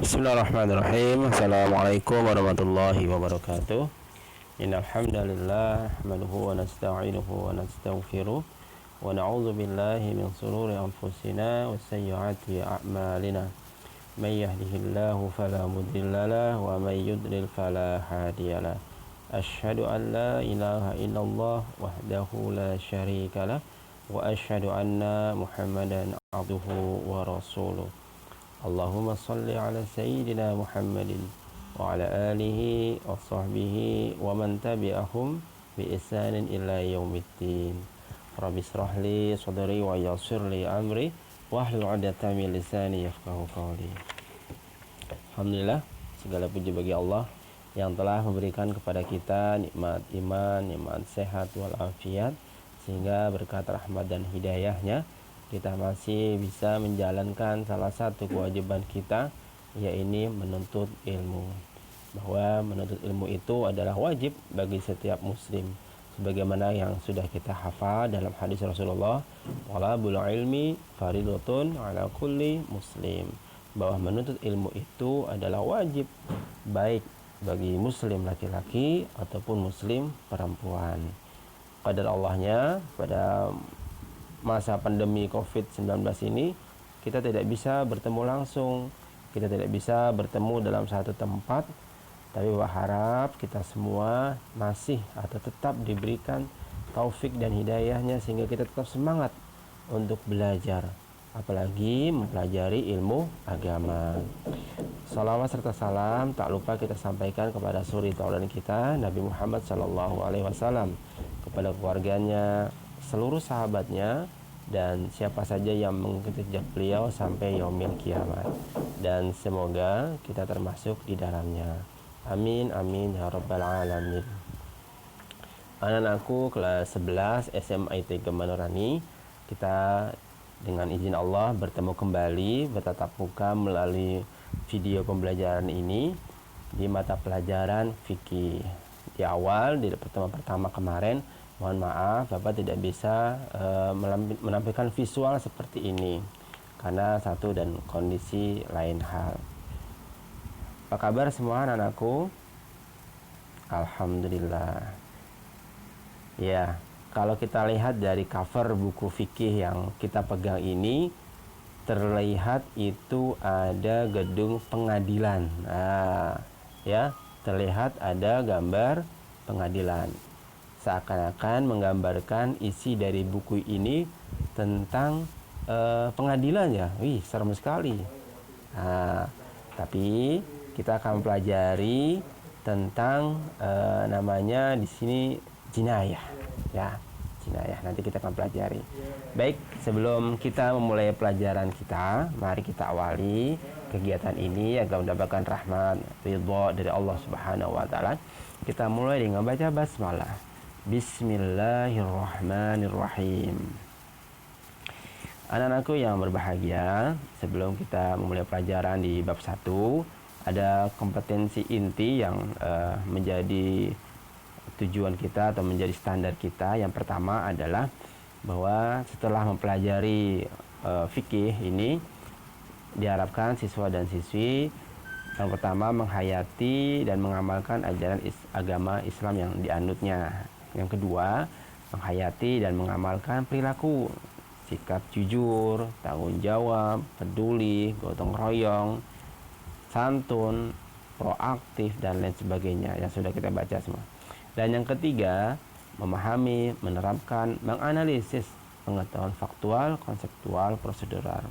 Bismillahirrahmanirrahim. Assalamualaikum warahmatullahi wabarakatuh. Innal hamdalillah nahmaduhu wa nasta'inuhu wa nastaghfiruh wa na'udzu billahi min shururi anfusina wa sayyiati a'malina. May yahdihillahu fala mudilla lahu wa may yudlil fala hadiyalah. Asyhadu an la ilaha illallah wahdahu la syarika lah wa asyhadu anna Muhammadan abduhu wa rasuluh. Allahumma salli ala sayyidina Muhammadin wa ala alihi wa sahbihi wa man tabi'ahum bi ihsanin ila yaumiddin. Rabbi israh li sadri wa yassir li amri wahlul 'uqdatam min lisani yafqahu qawli. Alhamdulillah, segala puji bagi Allah yang telah memberikan kepada kita nikmat iman, nikmat sehat wal afiat, sehingga berkat rahmat dan hidayahnya kita masih bisa menjalankan salah satu kewajiban kita, yaitu menuntut ilmu. Bahwa menuntut ilmu itu adalah wajib bagi setiap muslim, sebagaimana yang sudah kita hafal dalam hadis Rasulullah, talabul ilmi faridatun ala kulli muslim, bahwa menuntut ilmu itu adalah wajib baik bagi muslim laki-laki ataupun muslim perempuan. Qadar Allahnya pada masa pandemi COVID-19 ini kita tidak bisa bertemu langsung, kita tidak bisa bertemu dalam satu tempat, tapi berharap kita semua masih atau tetap diberikan taufik dan hidayahnya sehingga kita tetap semangat untuk belajar, apalagi mempelajari ilmu agama. Salawat serta salam tak lupa kita sampaikan kepada suri tauladan kita Nabi Muhammad SAW, kepada keluarganya, seluruh sahabatnya, dan siapa saja yang mengikuti jejak beliau sampai yaumil kiamat, dan semoga kita termasuk di dalamnya. Amin amin ya rabbal alamin. Anak-anakku kelas 11 SMA ITG Manurani, kita dengan izin Allah bertemu kembali bertatap muka melalui video pembelajaran ini di mata pelajaran fikih. Di awal, di pertemuan pertama kemarin, mohon maaf Bapak tidak bisa menampilkan visual seperti ini karena satu dan kondisi lain hal. Apa kabar semua anak-anakku? Alhamdulillah. Ya, kalau kita lihat dari cover buku fikih yang kita pegang ini, terlihat itu ada gedung pengadilan. Nah, ya, terlihat ada gambar pengadilan. Seakan-akan menggambarkan isi dari buku ini tentang pengadilan ya. Wih, serem sekali. Nah, tapi kita akan pelajari tentang namanya di sini jinayah, ya, jinayah. Nanti kita akan pelajari. Baik, sebelum kita memulai pelajaran kita, mari kita awali kegiatan ini agar mendapatkan rahmat ridha dari Allah Subhanahu wa taala. Kita mulai dengan baca basmalah. Bismillahirrahmanirrahim. Anak-anakku yang berbahagia, sebelum kita memulai pelajaran di bab 1, ada kompetensi inti yang menjadi tujuan kita atau menjadi standar kita. Yang pertama adalah bahwa setelah mempelajari fikih ini, diharapkan siswa dan siswi yang pertama menghayati dan mengamalkan ajaran agama Islam yang dianutnya. Yang kedua, menghayati dan mengamalkan perilaku, sikap jujur, tanggung jawab, peduli, gotong royong, santun, proaktif, dan lain sebagainya yang sudah kita baca semua. Dan yang ketiga, memahami, menerapkan, menganalisis pengetahuan faktual, konseptual, prosedural.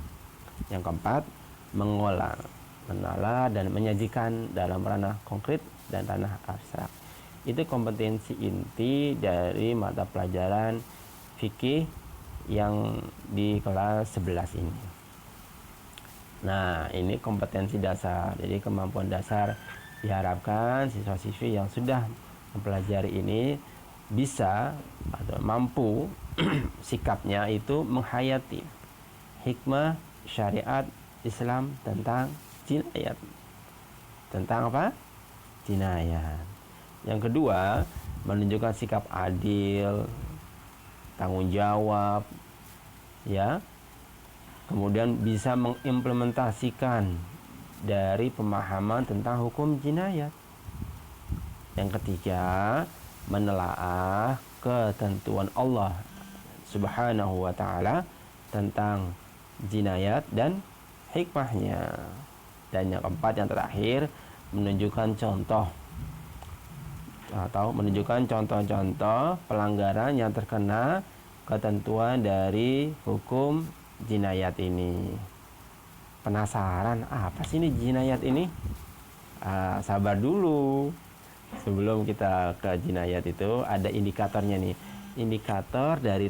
Yang keempat, mengolah, menalar, dan menyajikan dalam ranah konkret dan ranah abstrak. Itu kompetensi inti dari mata pelajaran fikih yang di kelas 11 ini. Nah, ini kompetensi dasar. Jadi kemampuan dasar diharapkan siswa-siswi yang sudah mempelajari ini bisa atau mampu sikapnya itu menghayati hikmah syariat Islam tentang jinayat. Tentang apa? Jinayat. Yang kedua, menunjukkan sikap adil, tanggung jawab, ya. Kemudian bisa mengimplementasikan dari pemahaman tentang hukum jinayat. Yang ketiga, menelaah ketentuan Allah Subhanahu wa taala tentang jinayat dan hikmahnya. Dan yang keempat, yang terakhir, menunjukkan contoh atau menunjukkan contoh-contoh pelanggaran yang terkena ketentuan dari hukum jinayat ini. Penasaran apa sih ini jinayat ini? Sabar dulu. Sebelum kita ke jinayat itu ada indikatornya nih. Indikator dari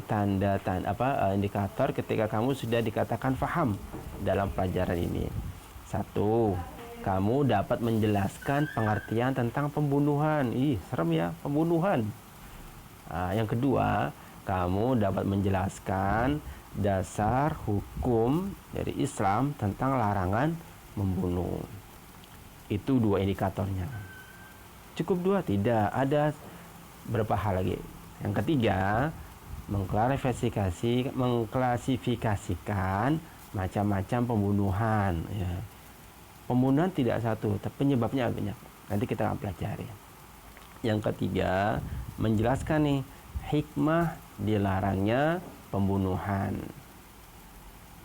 indikator ketika kamu sudah dikatakan faham dalam pelajaran ini. 1, kamu dapat menjelaskan pengertian tentang pembunuhan. Serem ya, pembunuhan. Yang kedua, kamu dapat menjelaskan dasar hukum dari Islam tentang larangan membunuh. Itu 2 indikatornya. Cukup 2? Tidak, ada berapa hal lagi. Yang ketiga, mengklasifikasikan macam-macam pembunuhan ya. Pembunuhan tidak satu, tapi penyebabnya banyak. Nanti kita akan pelajari. Yang ketiga, menjelaskan nih hikmah dilarangnya pembunuhan.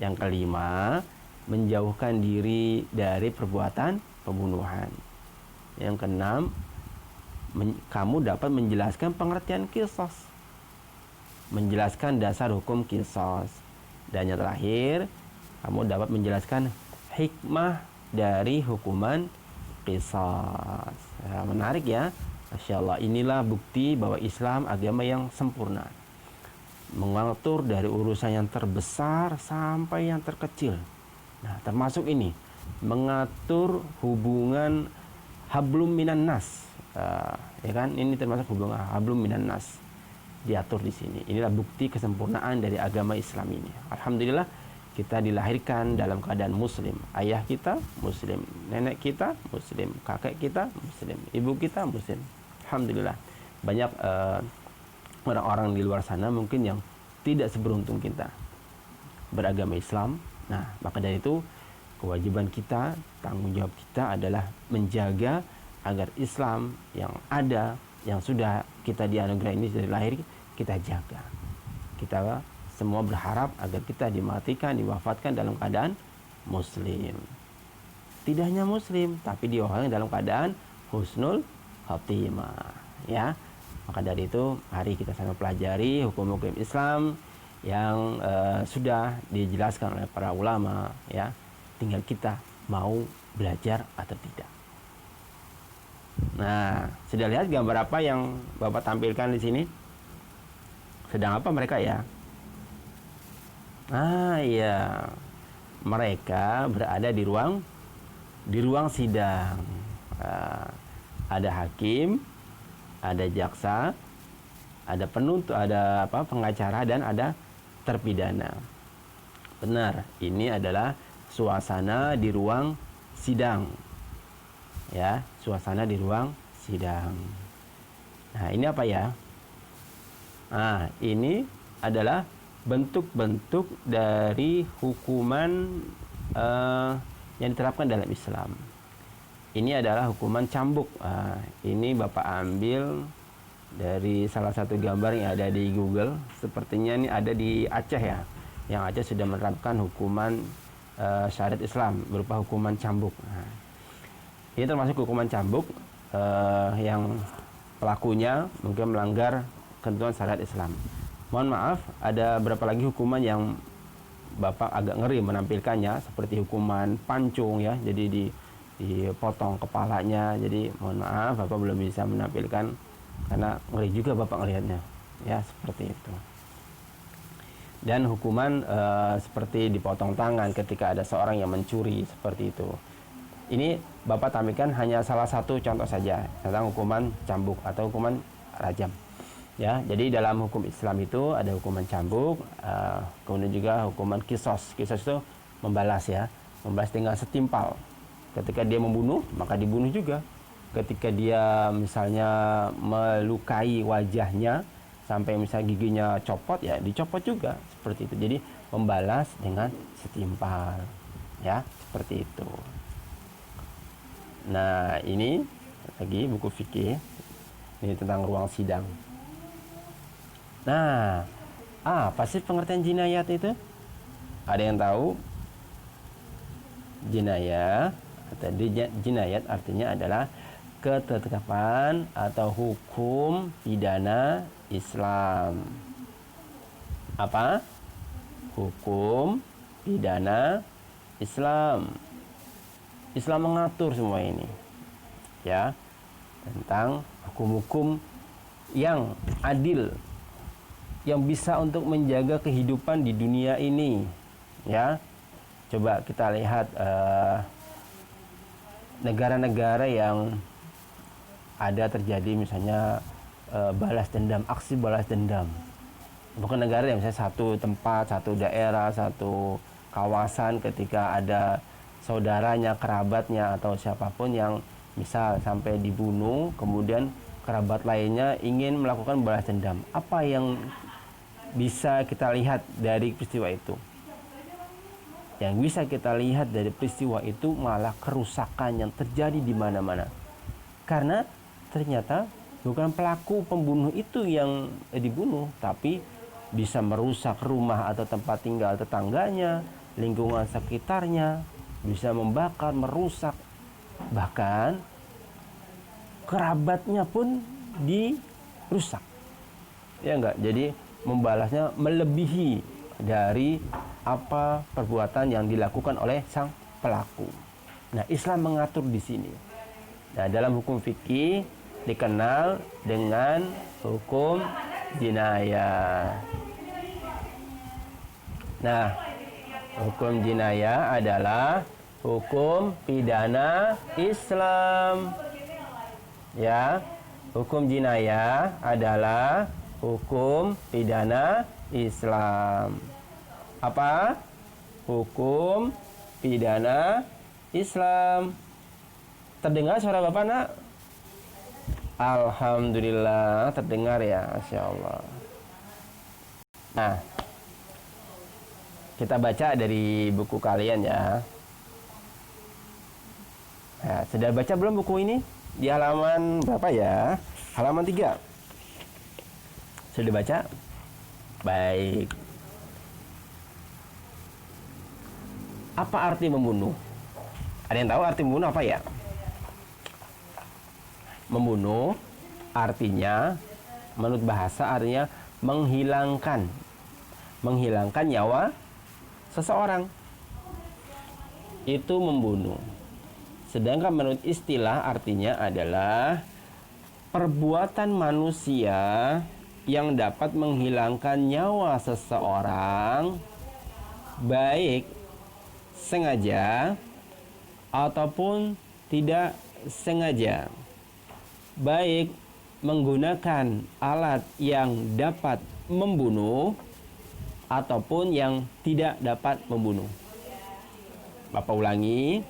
Yang kelima, menjauhkan diri dari perbuatan pembunuhan. Yang keenam, kamu dapat menjelaskan pengertian qisas, menjelaskan dasar hukum qisas. Dan yang terakhir, kamu dapat menjelaskan hikmah dari hukuman qisas. Menarik ya. Masya Allah, inilah bukti bahwa Islam agama yang sempurna, mengatur dari urusan yang terbesar sampai yang terkecil. Nah, termasuk ini, mengatur hubungan hablum minan nas. Ya kan, ini termasuk hubungan hablum minan nas, diatur di sini. Inilah bukti kesempurnaan dari agama Islam ini. Alhamdulillah, kita dilahirkan dalam keadaan muslim. Ayah kita muslim, nenek kita muslim, kakek kita muslim, ibu kita muslim. Alhamdulillah. Banyak orang-orang di luar sana mungkin yang tidak seberuntung kita beragama Islam. Nah, maka dari itu kewajiban kita, tanggung jawab kita adalah menjaga agar Islam yang ada, yang sudah kita dianugerahi ini dari lahir, kita jaga. Kita semua berharap agar kita dimatikan, diwafatkan dalam keadaan muslim. Tidak hanya muslim, tapi diwafatkan dalam keadaan husnul khotimah. Ya, maka dari itu mari kita sama pelajari hukum-hukum Islam yang sudah dijelaskan oleh para ulama. Ya, tinggal kita mau belajar atau tidak. Nah, sudah lihat gambar apa yang Bapak tampilkan di sini? Sedang apa mereka ya? Iya, mereka berada di ruang sidang. Ada hakim, ada jaksa, ada penuntut, ada pengacara, dan ada terpidana. Benar, ini adalah suasana di ruang sidang. Ya, suasana di ruang sidang. Nah, ini apa ya? Ini adalah bentuk-bentuk dari hukuman yang diterapkan dalam Islam. Ini adalah hukuman cambuk. Ini Bapak ambil dari salah satu gambar yang ada di Google. Sepertinya ini ada di Aceh ya. Yang Aceh sudah menerapkan hukuman syariat Islam berupa hukuman cambuk. Ini termasuk hukuman cambuk yang pelakunya mungkin melanggar ketentuan syariat Islam. Mohon maaf, ada berapa lagi hukuman yang Bapak agak ngeri menampilkannya, seperti hukuman pancung ya, jadi dipotong kepalanya. Jadi mohon maaf, Bapak belum bisa menampilkan karena ngeri juga Bapak ngelihatnya. Ya, seperti itu. Dan hukuman seperti dipotong tangan ketika ada seorang yang mencuri, seperti itu. Ini Bapak tampilkan hanya salah satu contoh saja tentang hukuman cambuk atau hukuman rajam. Ya, jadi dalam hukum Islam itu ada hukuman cambuk, kemudian juga hukuman kisos. Kisos itu membalas ya, membalas dengan setimpal. Ketika dia membunuh, maka dibunuh juga. Ketika dia misalnya melukai wajahnya sampai misalnya giginya copot, ya dicopot juga, seperti itu. Jadi membalas dengan setimpal, ya seperti itu. Nah, ini lagi buku fikih. Ini tentang ruang sidang. Nah, apa sih pengertian jinayat itu? Ada yang tahu? Jinayat artinya adalah ketetapan atau hukum pidana Islam. Apa? Hukum pidana Islam. Islam mengatur semua ini, ya, tentang hukum-hukum yang adil, yang bisa untuk menjaga kehidupan di dunia ini, ya. Coba kita lihat negara-negara yang ada terjadi misalnya balas dendam, aksi balas dendam. Bukan negara yang misalnya satu tempat, satu daerah, satu kawasan, ketika ada saudaranya, kerabatnya atau siapapun yang misal sampai dibunuh, kemudian kerabat lainnya ingin melakukan balas dendam. Apa yang bisa kita lihat dari peristiwa itu? Yang bisa kita lihat dari peristiwa itu malah kerusakan yang terjadi di mana-mana. Karena ternyata bukan pelaku pembunuh itu yang dibunuh, tapi bisa merusak rumah atau tempat tinggal tetangganya, lingkungan sekitarnya, bisa membakar, merusak, bahkan kerabatnya pun dirusak. Ya enggak? Jadi membalasnya melebihi dari apa perbuatan yang dilakukan oleh sang pelaku. Nah, Islam mengatur di sini. Nah, dalam hukum fikih dikenal dengan hukum jinayah. Nah, hukum jinayah adalah hukum pidana Islam. Ya, hukum jinayah adalah hukum pidana Islam. Apa? Hukum pidana Islam. Terdengar suara Bapak, Nak? Alhamdulillah, terdengar ya, Masya Allah. Nah, kita baca dari buku kalian ya. Nah, sudah baca belum buku ini? Di halaman berapa ya? Halaman 3. Sudah baca? Baik. Apa arti membunuh? Ada yang tahu arti membunuh apa ya? Membunuh artinya, menurut bahasa artinya menghilangkan nyawa seseorang. Itu membunuh. Sedangkan menurut istilah artinya adalah perbuatan manusia yang dapat menghilangkan nyawa seseorang, baik sengaja ataupun tidak sengaja, baik menggunakan alat yang dapat membunuh ataupun yang tidak dapat membunuh. Bapak ulangi,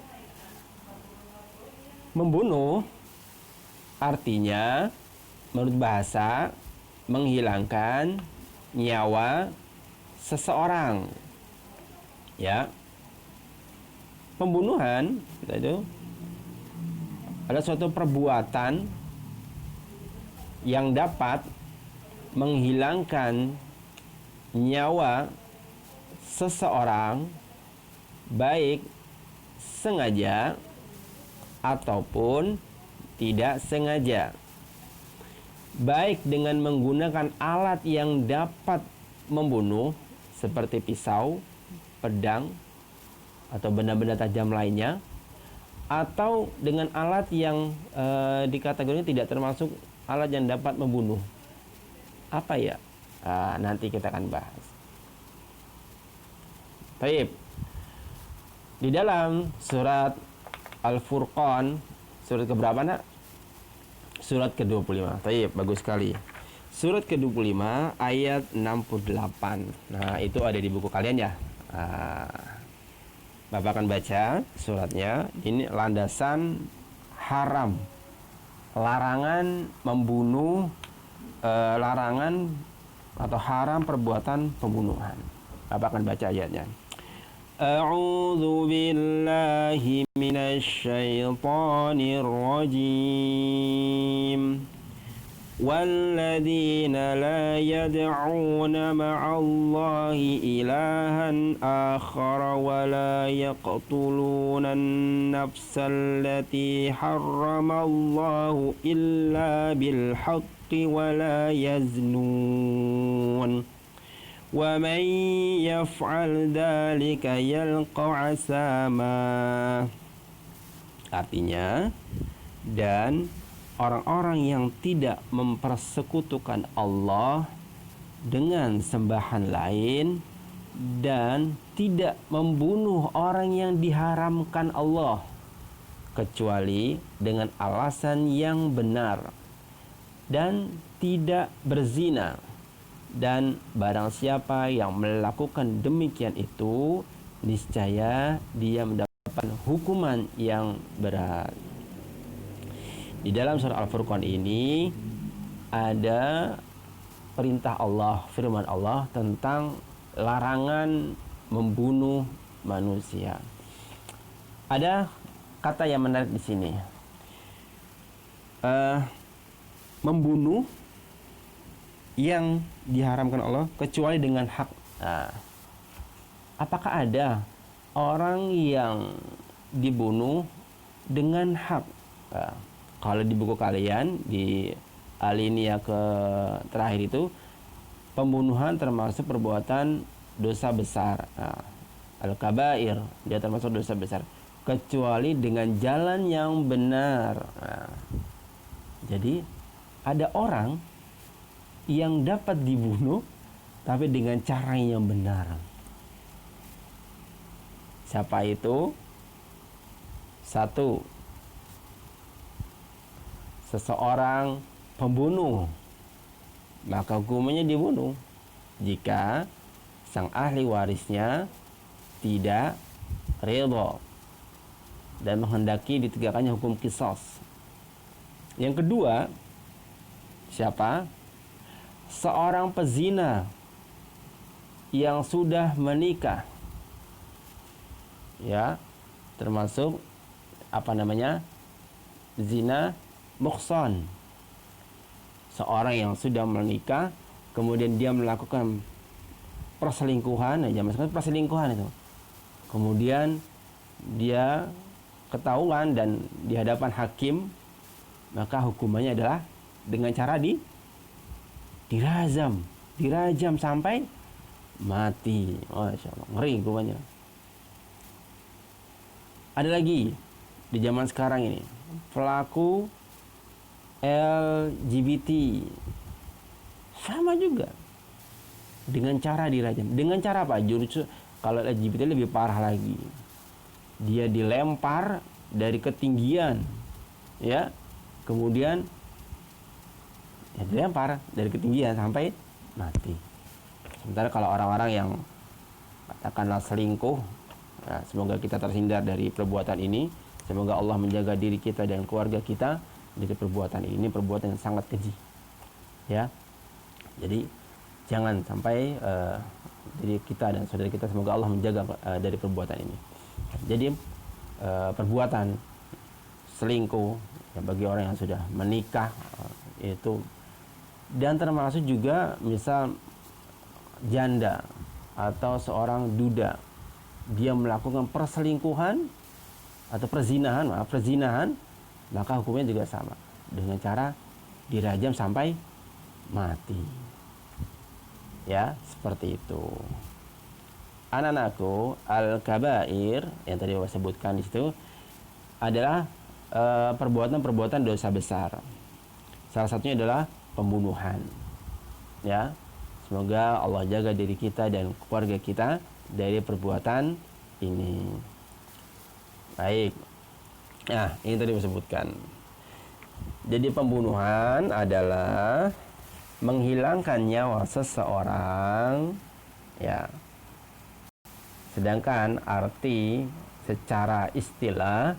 membunuh artinya menurut bahasa menghilangkan nyawa seseorang, ya. Pembunuhan itu adalah suatu perbuatan yang dapat menghilangkan nyawa seseorang, baik sengaja ataupun tidak sengaja, baik dengan menggunakan alat yang dapat membunuh seperti pisau, pedang, atau benda-benda tajam lainnya, atau dengan alat yang dikategorikan tidak termasuk alat yang dapat membunuh. Apa ya? Nanti kita akan bahas. Baik. Di dalam surat Al-Furqan, surat keberapa, Nak? Surat ke-25. Baik, bagus sekali. Surat ke-25 ayat 68. Nah, itu ada di buku kalian ya. Bapak akan baca suratnya. Ini landasan haram, larangan membunuh, larangan atau haram perbuatan pembunuhan. Bapak akan baca ayatnya. A'udzu billahi من الشيطان الرجيم والذين لا يدعون مع الله إلها آخر ولا يقتلون النفس التي حرم الله إلا بالحق ولا يزنون ومن يفعل ذلك يلقى عساما. Artinya, dan orang-orang yang tidak mempersekutukan Allah dengan sembahan lain dan tidak membunuh orang yang diharamkan Allah kecuali dengan alasan yang benar dan tidak berzina, dan barang siapa yang melakukan demikian itu niscaya dia mendapatkan hukuman yang berat. Di dalam surah Al-Furqan ini ada perintah Allah, firman Allah tentang larangan membunuh manusia. Ada kata yang menarik di sini. Membunuh yang diharamkan Allah kecuali dengan hak. Nah, apakah ada orang yang dibunuh dengan hak? Nah, kalau di buku kalian di alinea ke terakhir itu, pembunuhan termasuk perbuatan dosa besar. Nah, al-kabair, dia termasuk dosa besar kecuali dengan jalan yang benar. Nah, jadi ada orang yang dapat dibunuh tapi dengan cara yang benar. Siapa itu? Satu, seseorang pembunuh, maka hukumannya dibunuh jika sang ahli warisnya tidak ridha dan menghendaki ditegakkannya hukum qisas. Yang kedua, siapa? Seorang pezina yang sudah menikah, ya, termasuk zina muhsan. Seorang yang sudah menikah kemudian dia melakukan perselingkuhan, perselingkuhan itu. Kemudian dia ketahuan dan di hadapan hakim, maka hukumannya adalah dengan cara dirajam sampai mati. Masya Allah, ngeri hukumannya. Ada lagi di zaman sekarang ini pelaku LGBT, sama juga dengan cara dirajam. Dengan cara apa? Justru kalau LGBT lebih parah lagi, dia dilempar dari ketinggian, ya, kemudian dilempar dari ketinggian sampai mati. Sementara kalau orang-orang yang katakanlah selingkuh, nah, semoga kita terhindar dari perbuatan ini. Semoga Allah menjaga diri kita dan keluarga kita dari perbuatan ini. Ini perbuatan yang sangat keji, ya. Jadi jangan sampai diri kita dan saudara kita, semoga Allah menjaga dari perbuatan ini. Jadi perbuatan selingkuh ya, bagi orang yang sudah menikah itu, dan termasuk juga misal janda atau seorang duda, dia melakukan perselingkuhan atau perzinahan, maka hukumnya juga sama, dengan cara dirajam sampai mati. Ya, seperti itu. Anak-anakku, al-kabair yang tadi saya sebutkan di situ adalah perbuatan-perbuatan dosa besar. Salah satunya adalah pembunuhan. Ya. Semoga Allah jaga diri kita dan keluarga kita dari perbuatan ini. Baik. Nah, ini tadi saya sebutkan. Jadi pembunuhan adalah menghilangkan nyawa seseorang, ya. Sedangkan arti secara istilah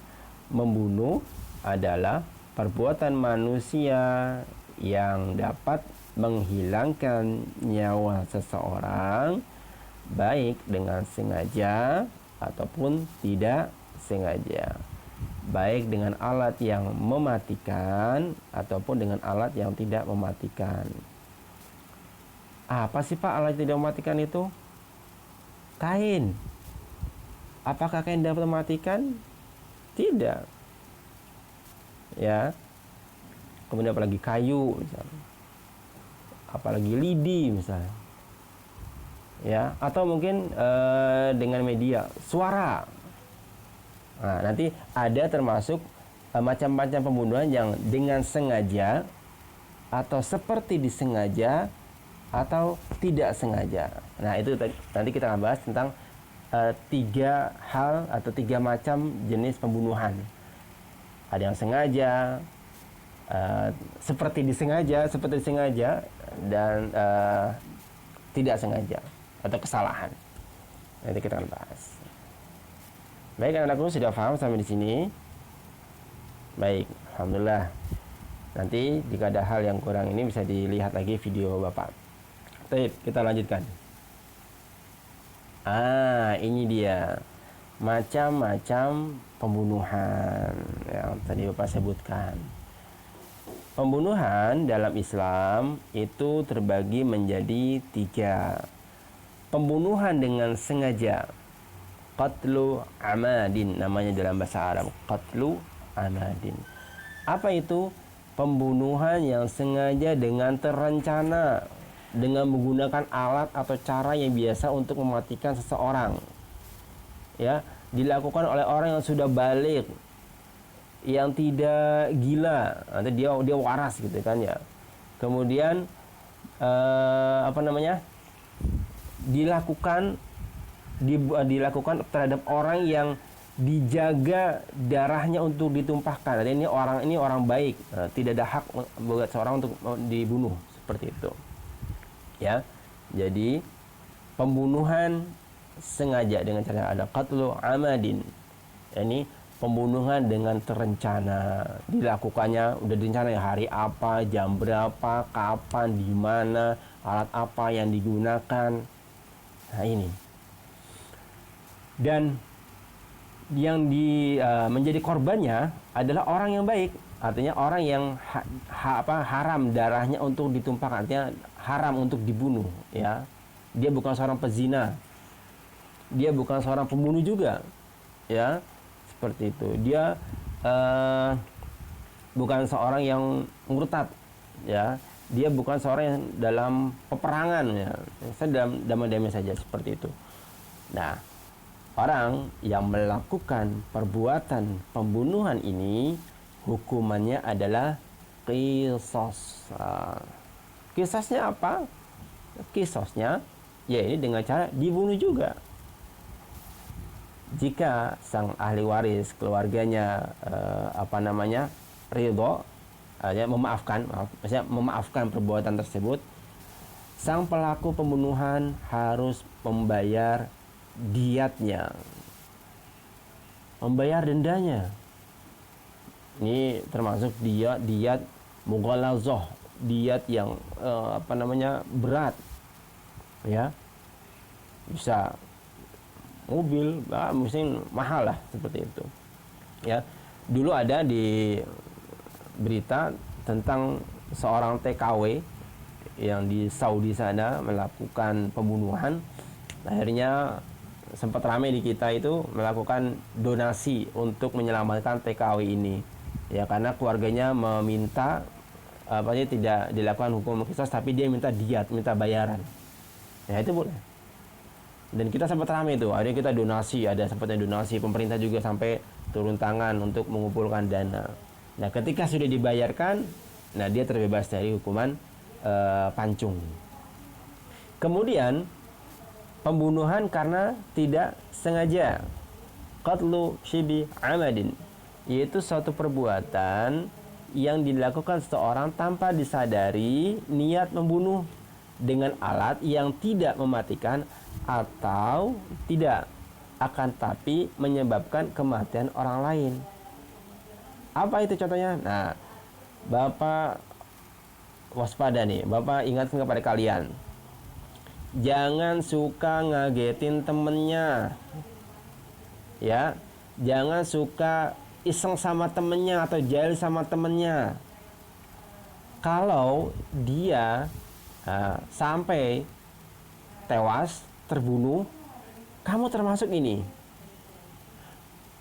membunuh adalah perbuatan manusia yang dapat menghilangkan nyawa seseorang baik dengan sengaja ataupun tidak sengaja. baik dengan alat yang mematikan ataupun dengan alat yang tidak mematikan. Apa sih Pak alat yang tidak mematikan itu? Kain. Apakah kain dapat mematikan? Tidak. Ya. Kemudian apalagi kayu misalnya. Apalagi lidi misalnya. Ya, atau mungkin dengan media suara. Nah, nanti ada termasuk macam-macam pembunuhan yang dengan sengaja atau seperti disengaja atau tidak sengaja. Nah, itu nanti kita akan bahas tentang 3 hal atau 3 macam jenis pembunuhan. Ada yang sengaja, seperti disengaja, dan tidak sengaja atau kesalahan. Nanti kita akan bahas. Baik, anak-anakku sudah paham sampai di sini? Baik, alhamdulillah. Nanti jika ada hal yang kurang ini bisa dilihat lagi video Bapak. Baik, kita lanjutkan. Ini dia macam-macam pembunuhan yang tadi Bapak sebutkan. Pembunuhan dalam Islam itu terbagi menjadi 3. Pembunuhan dengan sengaja, qatlu amadin namanya dalam bahasa Arab, qatlu amadin. Apa itu? Pembunuhan yang sengaja dengan terencana, dengan menggunakan alat atau cara yang biasa untuk mematikan seseorang. Ya, dilakukan oleh orang yang sudah baligh, yang tidak gila, nanti dia waras gitu kan ya. Kemudian dilakukan terhadap orang yang dijaga darahnya untuk ditumpahkan. Jadi ini orang baik, tidak ada hak buat seorang untuk dibunuh, seperti itu. Ya. Jadi pembunuhan sengaja dengan cara ada qatlu amadin. Ini pembunuhan dengan terencana. Dilakukannya udah direncana hari apa, jam berapa, kapan, di mana, alat apa yang digunakan. Nah, ini. Dan yang menjadi korbannya adalah orang yang baik. Artinya orang yang haram darahnya untuk ditumpahkan, artinya haram untuk dibunuh, ya. Dia bukan seorang pezina. Dia bukan seorang pembunuh juga, ya. Seperti itu. Dia bukan seorang yang murtad, ya. Dia bukan seorang yang dalam peperangan, ya. Saya damai-damai saja, seperti itu. Nah, orang yang melakukan perbuatan pembunuhan ini hukumannya adalah qisas. Qisasnya apa? Qisasnya ya ini dengan cara dibunuh juga. Jika sang ahli waris keluarganya ridho, memaafkan perbuatan tersebut, sang pelaku pembunuhan harus membayar diatnya, membayar dendanya. Ini termasuk diat mughalazah, diat yang berat, ya. Bisa mobil, mungkin mahal lah, seperti itu, ya. Dulu ada di berita tentang seorang TKW yang di Saudi sana melakukan pembunuhan. Akhirnya sempat ramai di kita itu melakukan donasi untuk menyelamatkan TKW ini, ya, karena keluarganya meminta tidak dilakukan hukum qisas, tapi dia minta diat, minta bayaran. Ya, itu boleh. Dan kita sempat ramai itu, akhirnya kita donasi, ada sempatnya donasi, pemerintah juga sampai turun tangan untuk mengumpulkan dana. Nah, ketika sudah dibayarkan, nah dia terbebas dari hukuman pancung. Kemudian pembunuhan karena tidak sengaja, qatlu shibi amadin, yaitu suatu perbuatan yang dilakukan seseorang tanpa disadari niat membunuh dengan alat yang tidak mematikan atau tidak akan tapi menyebabkan kematian orang lain. Apa itu contohnya? Nah, Bapak waspada nih, Bapak ingatkan kepada kalian, jangan suka ngagetin temennya, ya. Jangan suka iseng sama temennya atau jahil sama temennya. Kalau dia sampai tewas, terbunuh, kamu termasuk ini.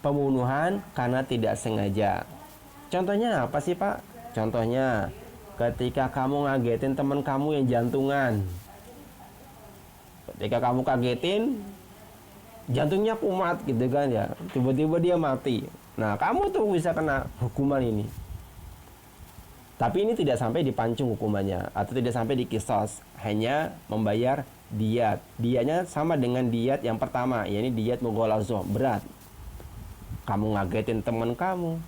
Pembunuhan karena tidak sengaja. Contohnya apa sih, Pak? Contohnya ketika kamu ngagetin teman kamu yang jantungan. Ketika kamu kagetin, jantungnya kumat gitu kan ya. Tiba-tiba dia mati. Nah, kamu tuh bisa kena hukuman ini. Tapi ini tidak sampai dipancung hukumannya atau tidak sampai dikisos, hanya membayar diat. Diatnya sama dengan diat yang pertama, yakni diat mughalazoh, berat. Kamu ngagetin teman kamu.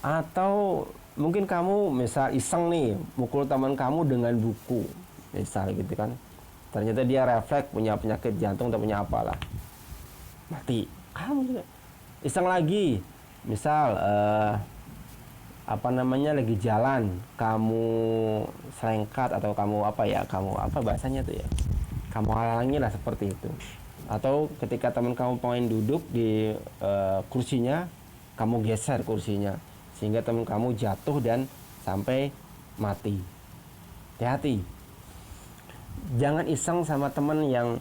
Atau mungkin kamu misal iseng nih mukul teman kamu dengan buku, misal gitu kan. Ternyata dia refleks punya penyakit jantung atau punya apalah. Mati. Kamu juga iseng lagi. Misal lagi jalan kamu selengkat atau kamu bahasanya tuh ya, kamu halangi lah seperti itu. Atau ketika teman kamu pengen duduk di kursinya, kamu geser kursinya sehingga teman kamu jatuh dan sampai mati. Hati-hati, jangan iseng sama teman yang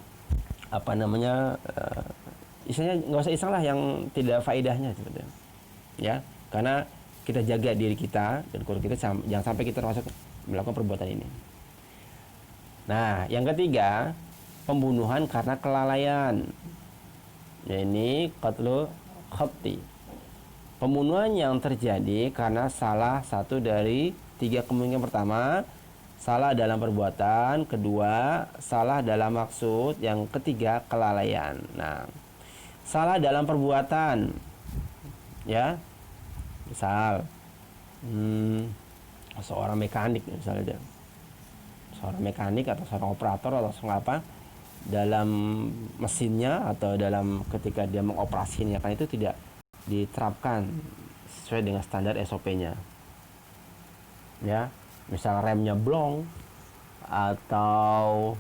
isengnya nggak usah iseng lah yang tidak faedahnya sebetulnya ya, karena kita jaga diri kita dan keluarga kita jangan sampai kita termasuk melakukan perbuatan ini. Nah, yang ketiga, pembunuhan karena kelalaian. Ini qatlu khatti. Pembunuhan yang terjadi karena salah satu dari tiga kemungkinan. Pertama, salah dalam perbuatan. Kedua, salah dalam maksud. Yang ketiga, kelalaian. Nah, salah dalam perbuatan ya, misal seorang mekanik misalnya, seorang mekanik atau seorang operator atau seorang apa dalam mesinnya atau dalam ketika dia mengoperasikannya kan itu tidak diterapkan sesuai dengan standar SOP-nya ya, misal remnya blong atau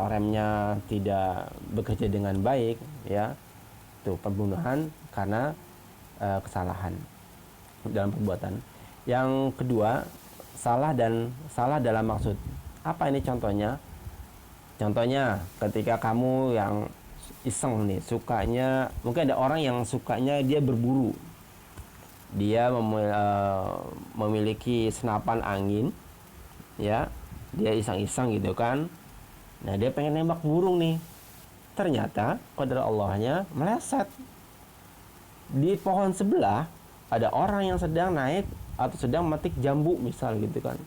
remnya tidak bekerja dengan baik ya, itu pembunuhan karena kesalahan dalam perbuatan. Yang kedua, salah dalam maksud. Apa ini contohnya? Contohnya ketika kamu yang iseng nih, sukanya, mungkin ada orang yang sukanya dia berburu. Dia memiliki senapan angin ya, dia iseng-iseng gitu kan. Nah, dia pengen nembak burung nih. Ternyata qadar Allahnya meleset. Di pohon sebelah ada orang yang sedang naik atau sedang metik jambu misal gitu kan.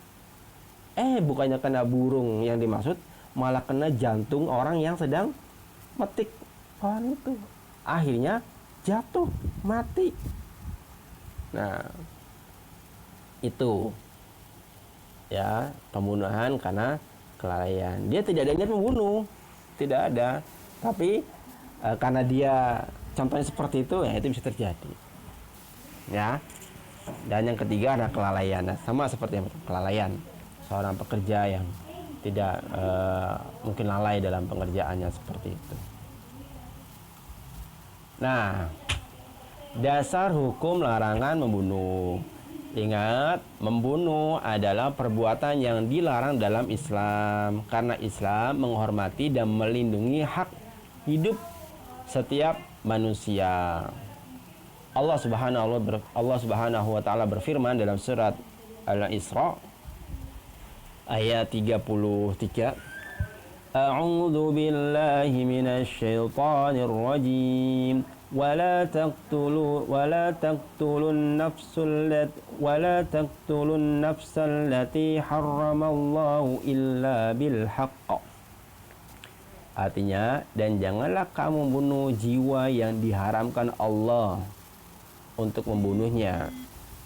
Bukannya kena burung yang dimaksud, malah kena jantung orang yang sedang metik pohon itu. Akhirnya jatuh, mati. Nah, itu ya pembunuhan karena kelalaian. Dia tidak ada niat membunuh, tidak ada. Tapi karena dia contohnya seperti itu, ya itu bisa terjadi. Ya. Dan yang ketiga ada kelalaian. Nah, sama seperti yang kelalaian seorang pekerja yang tidak mungkin lalai dalam pengerjaannya seperti itu. Nah, dasar hukum larangan membunuh. Ingat, membunuh adalah perbuatan yang dilarang dalam Islam karena Islam menghormati dan melindungi hak hidup setiap manusia. Allah Subhanahu wa taala berfirman dalam surat Al-Isra ayat 33. A'udzu billahi minasy syaithanir rajim. ولا تقتلوا النفس التي حرم الله إلا بالحق. Artinya, dan janganlah kamu bunuh jiwa yang diharamkan Allah untuk membunuhnya,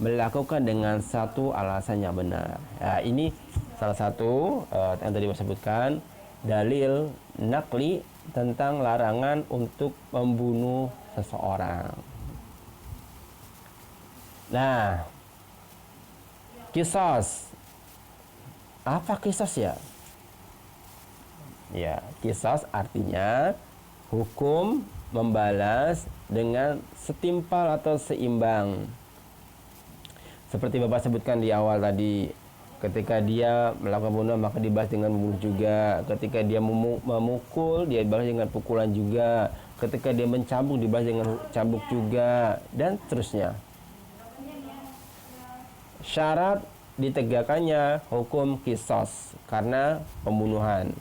melakukan dengan satu alasan yang benar. Nah, ini salah satu yang tadi saya sebutkan, dalil nakli tentang larangan untuk membunuh seseorang. Nah, qisas. Apa qisas ya? Ya, qisas artinya hukum membalas dengan setimpal atau seimbang. Seperti Bapak sebutkan di awal tadi, ketika dia melakukan pembunuhan maka dibalas dengan membunuh juga. Ketika dia memukul, dia dibalas dengan pukulan juga. Ketika dia mencambuk, dibalas dengan cambuk juga, dan seterusnya. Syarat ditegakkannya hukum qisas karena pembunuhan.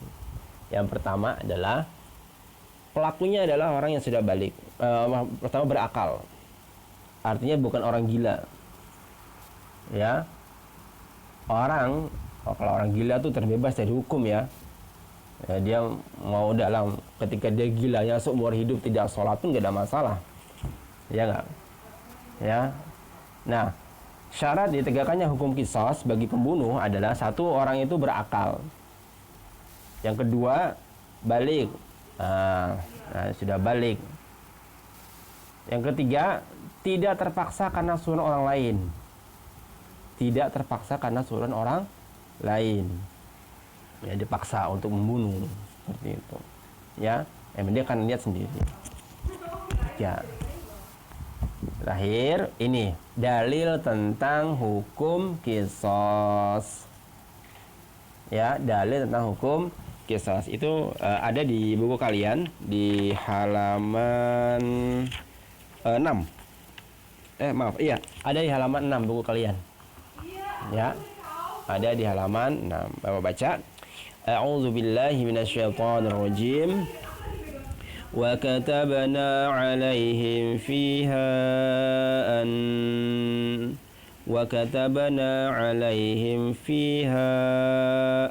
Yang pertama adalah pelakunya adalah orang yang sudah balik, pertama berakal, artinya bukan orang gila. Ya, kalau orang gila tuh terbebas dari hukum ya. Dia mau dalam ketika dia gilanya seumur hidup tidak sholat pun gak ada masalah, ya nggak? Ya, nah syarat ditegakkannya hukum qisas bagi pembunuh adalah satu, orang itu berakal. Yang kedua, balik. Nah, sudah balik. Yang ketiga, tidak terpaksa karena suruhan orang lain. Tidak terpaksa karena suruhan orang lain. Ya, dipaksa untuk membunuh seperti itu. Ya, dia akan lihat sendiri. Ya. Terakhir, ini dalil tentang hukum qisas. Ya, dalil tentang hukum qisas itu ada di buku kalian di halaman 6. Ada di halaman 6 buku kalian. Ya. Ada di halaman 6. Bapak baca. A'udzu billahi minasyaitonir rajim. Wa katabna 'alaihim fiha وكتبنا عليهم فيها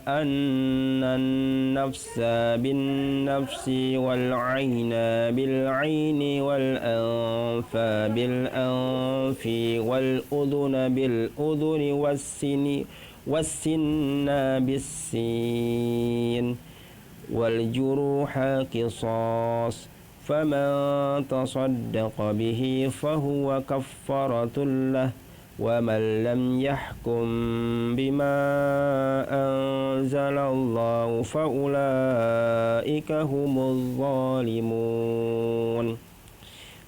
أن النفس بالنفس والعين بالعين والأنف بالأنف والأذن بالأذن والسن بالسين والجروح قصاص فمن تصدق به فهو كفارة له وَمَنْ لَمْ يَحْكُمْ بِمَا أَنْزَلَ اللَّهُ فَأُولَئِكَ هُمُ الظَّالِمُونَ.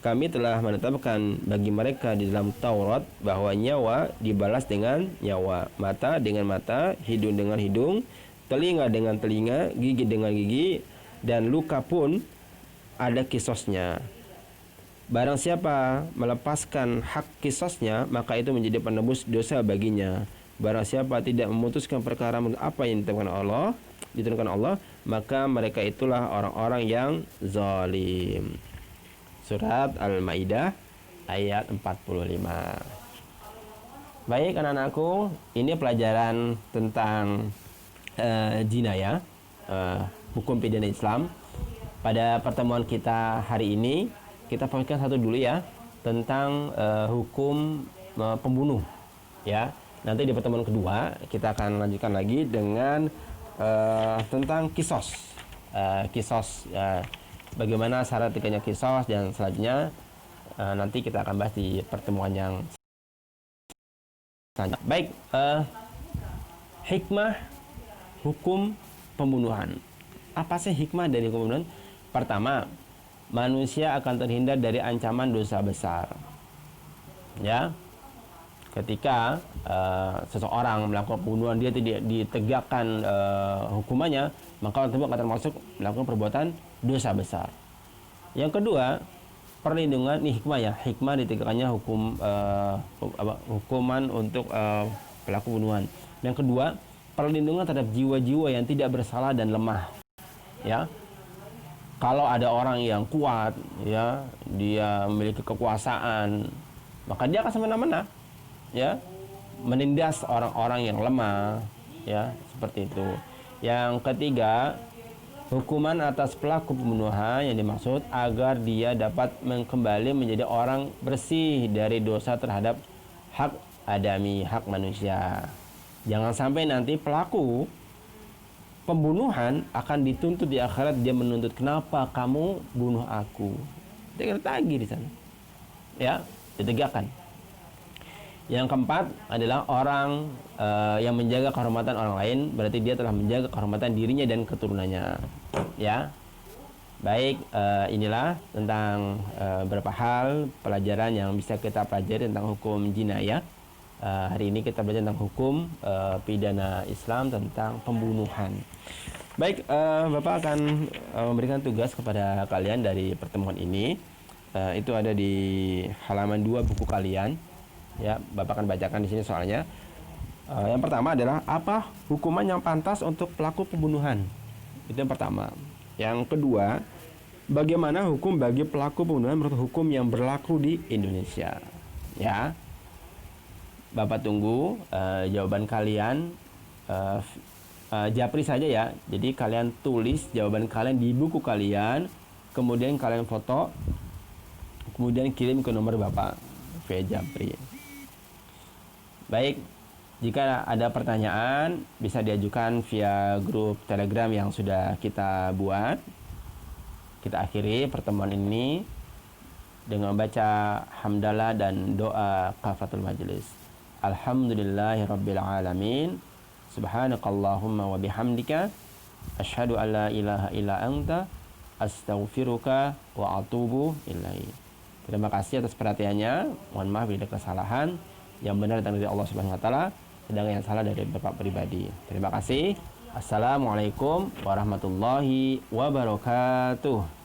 Kami telah menetapkan bagi mereka di dalam Taurat bahwa nyawa dibalas dengan nyawa, mata dengan mata, hidung dengan hidung, telinga dengan telinga, gigi dengan gigi, dan luka pun ada qisasnya. Barang siapa melepaskan hak qisasnya, maka itu menjadi penebus dosa baginya. Barang siapa tidak memutuskan perkara apa yang diturunkan Allah, maka mereka itulah orang-orang yang zalim. Surat Al-Maidah ayat 45. Baik anak-anakku, ini pelajaran tentang jinayah, hukum pidana Islam. Pada pertemuan kita hari ini, kita fokuskan satu dulu ya, tentang hukum pembunuh. Ya, nanti di pertemuan kedua kita akan lanjutkan lagi dengan tentang qisas. Bagaimana syarat tegaknya qisas, dan selanjutnya nanti kita akan bahas di pertemuan yang selanjutnya. Baik, hikmah hukum pembunuhan. Apa sih hikmah dari hukum pembunuhan? Pertama, manusia akan terhindar dari ancaman dosa besar. Ya, ketika seseorang melakukan pembunuhan, dia tidak ditegakkan hukumannya, maka orang tersebut akan termasuk melakukan perbuatan dosa besar. Yang kedua, perlindungan. Ini hikmah ya, hikmah ditegakkannya hukuman untuk pelaku pembunuhan. Yang kedua, perlindungan terhadap jiwa-jiwa yang tidak bersalah dan lemah. Ya, kalau ada orang yang kuat, ya, dia memiliki kekuasaan, maka dia akan semena-mena, ya, menindas orang-orang yang lemah, ya, seperti itu. Yang ketiga, hukuman atas pelaku pembunuhan yang dimaksud agar dia dapat kembali menjadi orang bersih dari dosa terhadap hak adami, hak manusia. Jangan sampai nanti pelaku pembunuhan akan dituntut di akhirat, dia menuntut, kenapa kamu bunuh aku? Dia kena tagih di sana. Ya, ditegakkan. Yang keempat adalah orang yang menjaga kehormatan orang lain, berarti dia telah menjaga kehormatan dirinya dan keturunannya. Ya. Baik, inilah tentang beberapa hal pelajaran yang bisa kita pelajari tentang hukum jinayah. Hari ini kita belajar tentang hukum pidana Islam tentang pembunuhan. Baik, Bapak akan memberikan tugas kepada kalian dari pertemuan ini. Itu ada di halaman 2 buku kalian. Ya, Bapak akan bacakan di sini soalnya. Yang pertama adalah apa hukuman yang pantas untuk pelaku pembunuhan. Itu yang pertama. Yang kedua, bagaimana hukum bagi pelaku pembunuhan menurut hukum yang berlaku di Indonesia. Ya, Bapak tunggu jawaban kalian. Japri saja ya. Jadi kalian tulis jawaban kalian di buku kalian, kemudian kalian foto, kemudian kirim ke nomor Bapak via Japri. Baik, jika ada pertanyaan bisa diajukan via grup Telegram yang sudah kita buat. Kita akhiri pertemuan ini dengan baca hamdalah dan doa kafatul majlis. Alhamdulillahirabbil alamin. Subhanakallahumma wa bihamdika asyhadu an la ilaha illa anta astaghfiruka wa atubu ilaik. Terima kasih atas perhatiannya. Mohon maaf bila ada kesalahan. Yang benar datang dari Allah Subhanahu wa taala, sedangkan yang salah dari Bapak pribadi. Terima kasih. Assalamualaikum warahmatullahi wabarakatuh.